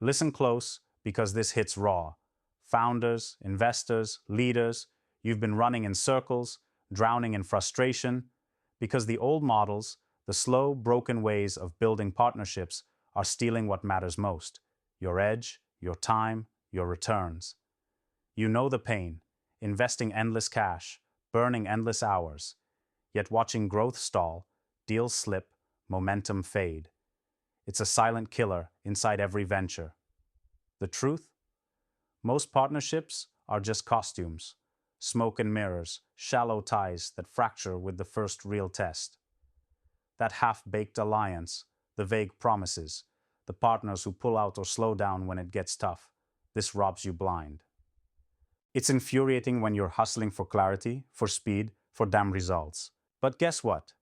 Listen close because this hits raw. Founders, investors, leaders, you've been running in circles, drowning in frustration, because the old models, the slow, broken ways of building partnerships, are stealing what matters most: your edge, your time, your returns. You know the pain, investing endless cash, burning endless hours, yet watching growth stall, deals slip, momentum fade. It's a silent killer inside every venture. The truth? Most partnerships are just costumes, smoke and mirrors, shallow ties that fracture with the first real test. That half-baked alliance, the vague promises, the partners who pull out or slow down when it gets tough, this robs you blind. It's infuriating when you're hustling for clarity, for speed, for damn results. But guess what?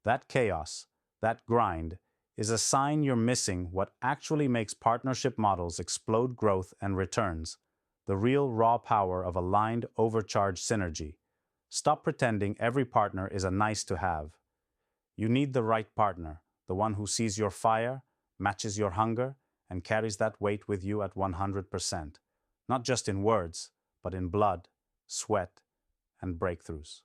That chaos, that grind, is a sign you're missing what actually makes partnership models explode growth and returns: the real raw power of aligned, overcharged synergy. Stop pretending every partner is a nice to have. You need the right partner, the one who sees your fire, matches your hunger, and carries that weight with you at 100%. Not just in words, but in blood, sweat, and breakthroughs.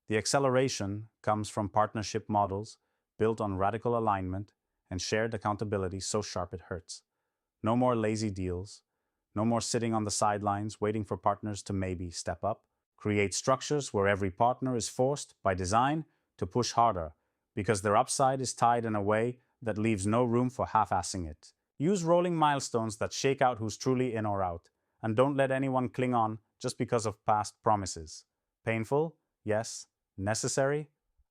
The acceleration comes from partnership models built on radical alignment and shared accountability so sharp it hurts. No more lazy deals. No more sitting on the sidelines waiting for partners to maybe step up. Create structures where every partner is forced, by design, to push harder, because their upside is tied in a way that leaves no room for half-assing it. Use rolling milestones that shake out who's truly in or out, and don't let anyone cling on just because of past promises. Painful? Yes. Necessary?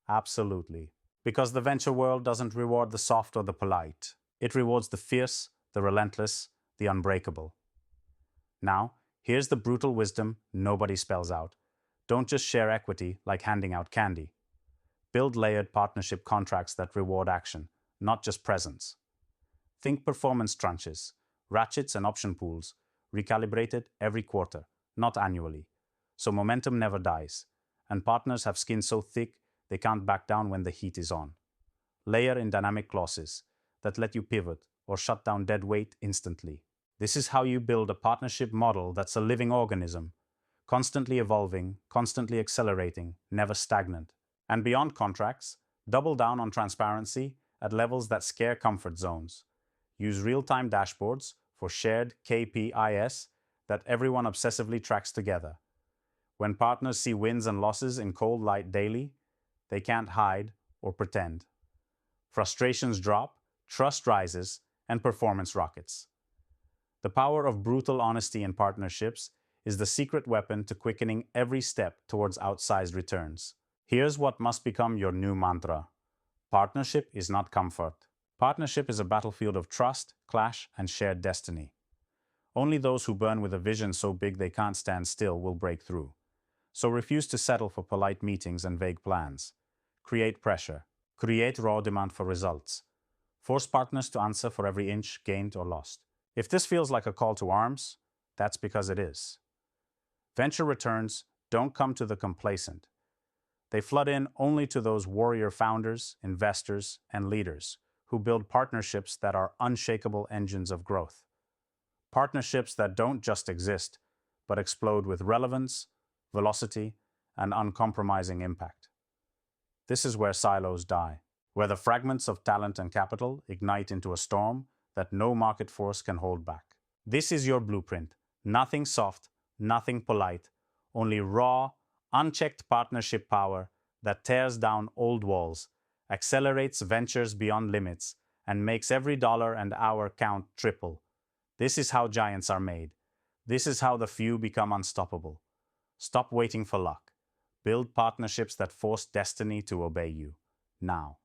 Absolutely. Because the venture world doesn't reward the soft or the polite. It rewards the fierce, the relentless, the unbreakable. Now, here's the brutal wisdom nobody spells out. Don't just share equity like handing out candy. Build layered partnership contracts that reward action, not just presence. Think performance tranches, ratchets and option pools, recalibrated every quarter, not annually, so momentum never dies, and partners have skin so thick they can't back down when the heat is on. Layer in dynamic clauses that let you pivot or shut down dead weight instantly. This is how you build a partnership model that's a living organism, constantly evolving, constantly accelerating, never stagnant. And beyond contracts, double down on transparency at levels that scare comfort zones. Use real-time dashboards for shared KPIs that everyone obsessively tracks together. When partners see wins and losses in cold light daily, they can't hide or pretend. Frustrations drop, trust rises, and performance rockets. The power of brutal honesty in partnerships is the secret weapon to quickening every step towards outsized returns. Here's what must become your new mantra. Partnership is not comfort. Partnership is a battlefield of trust, clash, and shared destiny. Only those who burn with a vision so big they can't stand still will break through. So refuse to settle for polite meetings and vague plans. Create pressure. Create raw demand for results. Force partners to answer for every inch gained or lost. If this feels like a call to arms, that's because it is. Venture returns don't come to the complacent. They flood in only to those warrior founders, investors, and leaders who build partnerships that are unshakable engines of growth. Partnerships that don't just exist, but explode with relevance, velocity, and uncompromising impact. This is where silos die, where the fragments of talent and capital ignite into a storm that no market force can hold back. This is your blueprint. Nothing soft, nothing polite, only raw, unchecked partnership power that tears down old walls, accelerates ventures beyond limits, and makes every dollar and hour count triple. This is how giants are made. This is how the few become unstoppable. Stop waiting for luck. Build partnerships that force destiny to obey you. Now.